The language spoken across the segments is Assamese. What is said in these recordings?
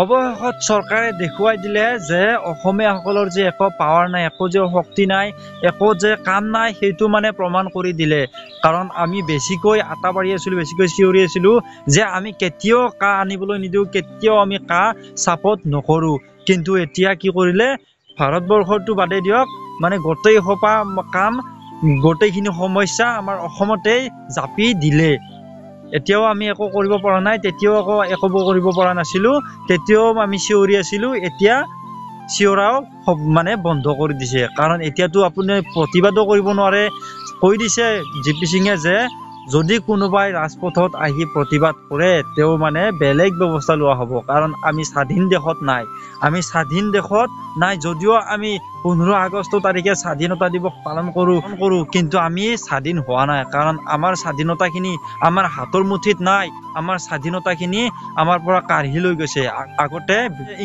অৱশেষত চৰকাৰে দেখুৱাই দিলে যে অসমীয়াসকলৰ যে একো পাৱাৰ নাই, একো যে শক্তি নাই, একো যে কাম নাই, সেইটো মানে প্ৰমাণ কৰি দিলে। কাৰণ আমি বেছিকৈ আটা পাৰি আছিলোঁ, বেছিকৈ চিঞৰি আছিলোঁ যে আমি কেতিয়াও কাহ আনিবলৈ নিদিওঁ, কেতিয়াও আমি কাহ ছাপোৰ্ট নকৰোঁ। কিন্তু এতিয়া কি কৰিলে, ভাৰতবৰ্ষটো বাদেই দিয়ক, মানে গোটেই সোপা কাম, গোটেইখিনি সমস্যা আমাৰ অসমতেই জাপি দিলে। এতিয়াও আমি একো কৰিব পৰা নাই, তেতিয়াও একো কৰিব পৰা নাছিলোঁ, তেতিয়াও আমি চিঞৰি আছিলোঁ। এতিয়া চিঞৰাও মানে বন্ধ কৰি দিছে। কাৰণ এতিয়াতো আপুনি প্ৰতিবাদো কৰিব নোৱাৰে। কৈ দিছে জিপি সিঙে যে যদি কোনোবাই ৰাজপথত আহি প্ৰতিবাদ কৰে তেওঁ মানে বেলেগ ব্যৱস্থা লোৱা হ'ব। কাৰণ আমি স্বাধীন দেশত নাই, আমি স্বাধীন দেশত নাই যদিও আমি 15 আগষ্ট তাৰিখে স্বাধীনতা দিৱস পালন কৰোঁ, কিন্তু আমি স্বাধীন হোৱা নাই। কাৰণ আমাৰ স্বাধীনতাখিনি আমাৰ হাতৰ মুঠিত নাই, আমাৰ স্বাধীনতাখিনি আমাৰ পৰা কাঢ়ি লৈ গৈছে। আগতে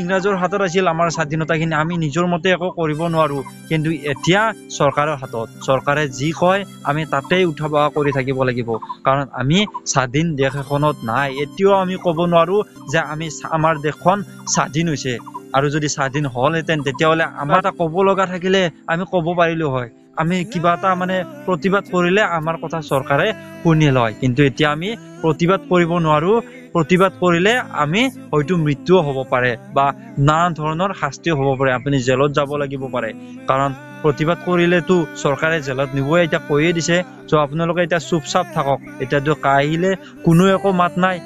ইংৰাজৰ হাতত আছিল আমাৰ স্বাধীনতাখিনি, আমি নিজৰ মতে একো কৰিব নোৱাৰোঁ। কিন্তু এতিয়া চৰকাৰৰ হাতত, চৰকাৰে যি কয় আমি তাতেই উঠা বহা কৰি থাকিব লাগিব। কাৰণ আমি স্বাধীন দেশ এখনত নাই। এতিয়াও আমি ক'ব নোৱাৰোঁ যে আমাৰ দেশখন স্বাধীন হৈছে। আৰু যদি স্বাধীন হ'লহেঁতেন তেতিয়াহ'লে আমাৰ এটা ক'ব লগা থাকিলে আমি ক'ব পাৰিলোঁ হয়। আমি কিবা এটা মানে প্ৰতিবাদ কৰিলে আমাৰ কথা চৰকাৰে শুনি লয়। কিন্তু এতিয়া আমি প্ৰতিবাদ কৰিব নোৱাৰোঁ। প্ৰতিবাদ কৰিলে আমি হয়তো মৃত্যুও হ'ব পাৰে বা নানান ধৰণৰ শাস্তিও হ'ব পাৰে, আপুনি জেলত যাব লাগিব পাৰে। কাৰণ প্ৰতিবাদ কৰিলেতো চৰকাৰে জেলত নিবই, এতিয়া কৈয়ে দিছে। চ' আপোনালোকে এতিয়া চুপচাপ থাকক। এতিয়াতো আহিলে কোনো একো মাত নাই।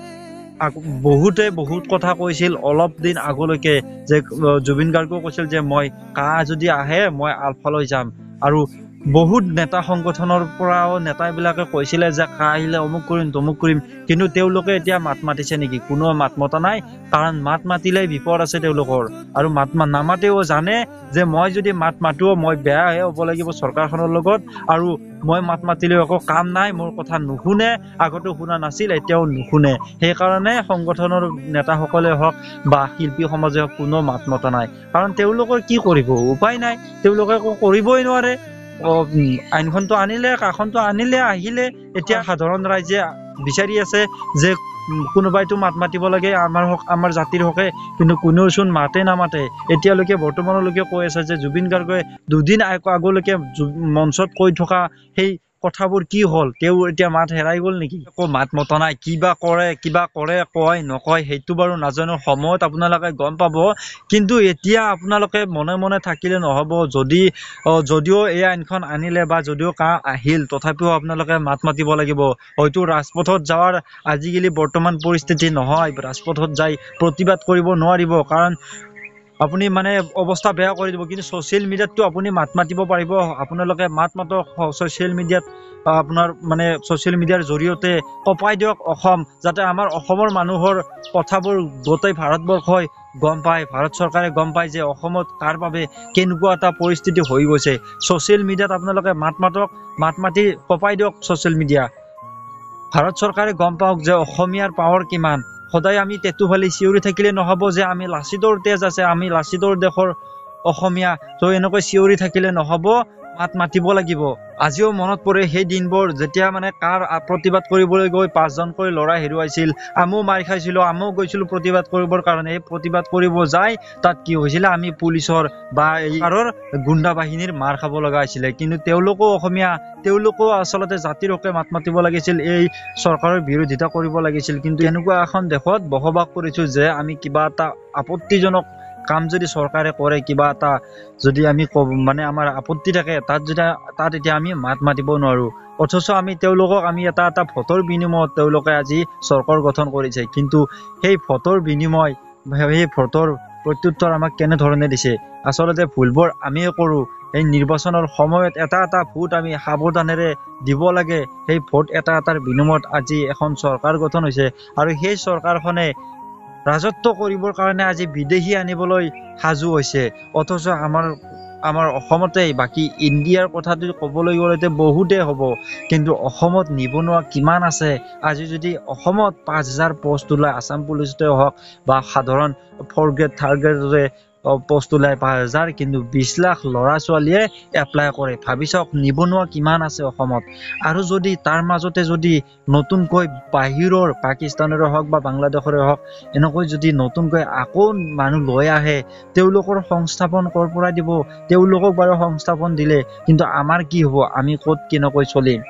বহুতে বহুত কথা কৈছিল অলপ দিন আগলৈকে, যে জুবিন গাৰ্গেও কৈছিল যে মই কাহ যদি আহে মই আলফালৈ যাম। আৰু বহুত নেতা সংগঠনৰ পৰাও নেতাবিলাকে কৈছিলে যে কাহ আহিলে অমুক কৰিম তমুক কৰিম। কিন্তু তেওঁলোকে এতিয়া মাত মাতিছে নেকি? কোনো মাত মতা নাই। কাৰণ মাত মাতিলে বিপদ আছে তেওঁলোকৰ। আৰু মাত নামাতেও জানে যে মই যদি মাত মাতোঁ মই বেয়াহে হ'ব লাগিব চৰকাৰখনৰ লগত। আৰু মই মাত মাতিলেও একো কাম নাই, মোৰ কথা নুশুনে, আগতেও শুনা নাছিল, এতিয়াও নুশুনে। সেইকাৰণে সংগঠনৰ নেতাসকলে হওক বা শিল্পী সমাজে হওক কোনো মাত মতা নাই। কাৰণ তেওঁলোকৰ কি কৰিব, উপায় নাই, তেওঁলোকে একো কৰিবই নোৱাৰে। আইনখনটো আনিলে, কাখনটো আনিলে, আহিলে। এতিয়া সাধাৰণ ৰাইজে বিচাৰি আছে যে কোনোবাইতো মাত মাতিব লাগে আমাৰ জাতিৰ হকে, কিন্তু কোনেওচোন মাতে নামাতে। এতিয়ালৈকে বৰ্তমানলৈকে কৈ আছে যে জুবিন গাৰ্গে দুদিন আগলৈকে মঞ্চত কৈ থকা সেই কথাবোৰ কি হ'ল? তেওঁ এতিয়া মাত হেৰাই গ'ল নেকি? একো মাত মতা নাই। কিবা কৰে কয় নকয় সেইটো বাৰু নাজানো, সময়ত আপোনালোকে গম পাব। কিন্তু এতিয়া আপোনালোকে মনে মনে থাকিলে নহ'ব। যদিও এই আইনখন আনিলে বা যদিও কাহ আহিল, তথাপিও আপোনালোকে মাত মাতিব লাগিব। হয়তো ৰাজপথত যোৱাৰ আজিকালি বৰ্তমান পৰিস্থিতি নহয়, ৰাজপথত যাই প্ৰতিবাদ কৰিব নোৱাৰিব। কাৰণ আপুনি মানে অৱস্থা বেয়া কৰি দিব। কিন্তু ছ'চিয়েল মিডিয়াততো আপুনি মাত মাতিব পাৰিব। আপোনালোকে মাত মাতক ছ'চিয়েল মিডিয়াত, আপোনাৰ মানে ছ'চিয়েল মিডিয়াৰ জৰিয়তে কঁপাই দিয়ক অসম, যাতে আমাৰ অসমৰ মানুহৰ কথাবোৰ গোটেই ভাৰতবৰ্ষই গম পায়, ভাৰত চৰকাৰে গম পায় যে অসমত কাৰ বাবে কেনেকুৱা এটা পৰিস্থিতি হৈ গৈছে। ছ'চিয়েল মিডিয়াত আপোনালোকে মাত মাতক, মাত মাতি কঁপাই দিয়ক ছ'চিয়েল মিডিয়া। ভাৰত চৰকাৰে গম পাওক যে অসমীয়াৰ পাৱাৰ কিমান। সদায় আমি টেটু ফালি চিঞৰি থাকিলে নহ'ব যে আমি লাচিতৰ তেজ আছে, আমি লাচিতৰ দেশৰ অসমীয়া, তো এনেকৈ চিঞৰি থাকিলে নহ'ব, মাত মাতিব লাগিব। আজিও মনত পৰে সেই দিনবোৰ যেতিয়া মানে কাৰ প্ৰতিবাদ কৰিবলৈ গৈ 5জনকৈ ল'ৰা হেৰুৱাইছিল। আমিও মাৰ খাইছিলোঁ, আমিও গৈছিলোঁ প্ৰতিবাদ কৰিবৰ কাৰণে। এই প্ৰতিবাদ কৰিব যায় তাত কি হৈছিলে, আমি পুলিচৰ বা এইবাৰৰ গুণ্ডা বাহিনীৰ মাৰ খাব লগা হৈছিলে। কিন্তু তেওঁলোকেও অসমীয়া, তেওঁলোকেও আচলতে জাতিৰ হকে মাত মাতিব লাগিছিল, এই চৰকাৰৰ বিৰোধিতা কৰিব লাগিছিল। কিন্তু এনেকুৱা এখন দেশত বসবাস কৰিছোঁ যে আমি কিবা এটা আপত্তিজনক কাম যদি চৰকাৰে কৰে, কিবা এটা যদি আমি মানে আমাৰ আপত্তি থাকে, তাত এতিয়া আমি মাত মাতিব নোৱাৰোঁ। অথচ আমি তেওঁলোকক এটা ভোটৰ বিনিময়ত তেওঁলোকে আজি চৰকাৰ গঠন কৰিছে। কিন্তু সেই ভোটৰ বিনিময়, সেই ভোটৰ প্ৰত্যুত্তৰ আমাক কেনেধৰণে দিছে? আচলতে ভুলবোৰ আমিয়ে কৰোঁ। এই নিৰ্বাচনৰ সময়ত এটা ভোট আমি সাৱধানেৰে দিব লাগে। সেই ভোট এটাৰ বিনিময়ত আজি এখন চৰকাৰ গঠন হৈছে। আৰু সেই চৰকাৰখনে ৰাজত্ব কৰিবৰ কাৰণে আজি বিদেশী আনিবলৈ সাজু হৈছে। অথচ আমাৰ অসমতেই, বাকী ইণ্ডিয়াৰ কথাটো ক'বলৈ গ'লে বহুতেই হ'ব, কিন্তু অসমত নিবনুৱা কিমান আছে? আজি যদি অসমত 5000 পোষ্ট ওলাই, আছাম পুলিচতে হওক বা সাধাৰণ 4th গ্ৰেড 3rd গ্ৰেডৰে পোষ্ট ওলাই 5,000 কিন্তু 20 লাখ ল'ৰা ছোৱালীয়ে এপ্লাই কৰে ভাবি চাওক নিবনুৱা কিমান আছে অসমত আৰু যদি তাৰ মাজতে যদি নতুনকৈ বাহিৰৰ পাকিস্তানৰে হওক বা বাংলাদেশৰে হওক এনেকৈ যদি নতুনকৈ আকৌ মানুহ লৈ আহে তেওঁলোকৰ সংস্থাপন কৰ পৰা দিব তেওঁলোকক বাৰু সংস্থাপন দিলে কিন্তু আমাৰ কি হ'ব আমি ক'ত কেনেকৈ চলিম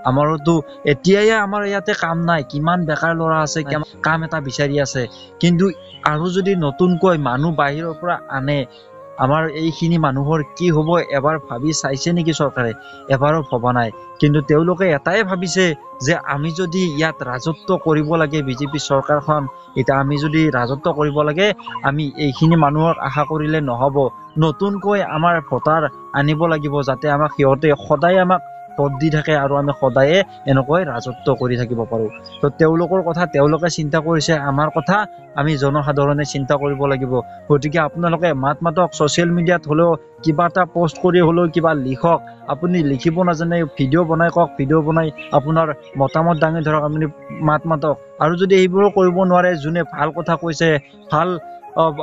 আমাৰতো এতিয়াই আমাৰ ইয়াতে কাম নাই কিমান বেকাৰ ল'ৰা আছে কাম এটা বিচাৰি আছে কিন্তু আৰু যদি নতুনকৈ মানুহ বাহিৰৰ পৰা আনে আমাৰ এইখিনি মানুহৰ কি হ'ব এবাৰ ভাবি চাইছে নেকি চৰকাৰে এবাৰো ভবা নাই কিন্তু তেওঁলোকে এটাই ভাবিছে যে আমি যদি ইয়াত ৰাজত্ব কৰিব লাগে বিজেপি চৰকাৰখন এটা আমি যদি ৰাজত্ব কৰিব লাগে আমি এইখিনি মানুহক আশা কৰিলে নহব নতুনকৈ আমাৰ ভোটাৰ আনিব লাগিব যাতে আমাক সিহঁতে সদায় আমাক ভোট দি থাকে আৰু আমি সদায়ে এনেকৈ ৰাজত্ব কৰি থাকিব পাৰো তো তেওঁলোকৰ কথা তেওঁলোকে চিন্তা কৰিছে আমাৰ কথা আমি জনসাধাৰণে চিন্তা কৰিব লাগিব গতিকে আপোনালোকে মাতক ছ'চিয়েল মিডিয়াত হলেও কিবা এটা পোষ্ট কৰি হলেও কিবা লিখক আপুনি লিখিব নাজানে ভিডিঅ' বনাই কওক ভিডিঅ' বনাই আপোনাৰ মতামত দাঙি ধৰক আপুনি মাতক আৰু যদি এইবোৰো কৰিব নোৱাৰে যোনে ভাল কথা কৈছে ভাল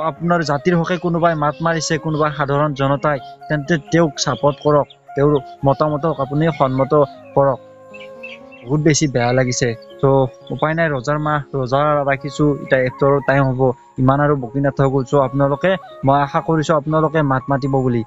আপোনাৰ জাতিৰ হকে কোনোবাই মাত মাৰিছে কোনোবা সাধাৰণ জনতাই তেন্তে তেওঁক ছাপোৰ্ট কৰক তেওঁৰ মতামতক আপুনি সন্মত কৰক বহুত বেছি বেয়া লাগিছে তো উপায় নাই ৰজা ৰাখিছো এতিয়া এক্টৰৰ টাইম হ'ব ইমান আৰু বকি নাথাকো চ' আপোনালোকে মই আশা কৰিছো আপোনালোকে মাত মাতিব বুলি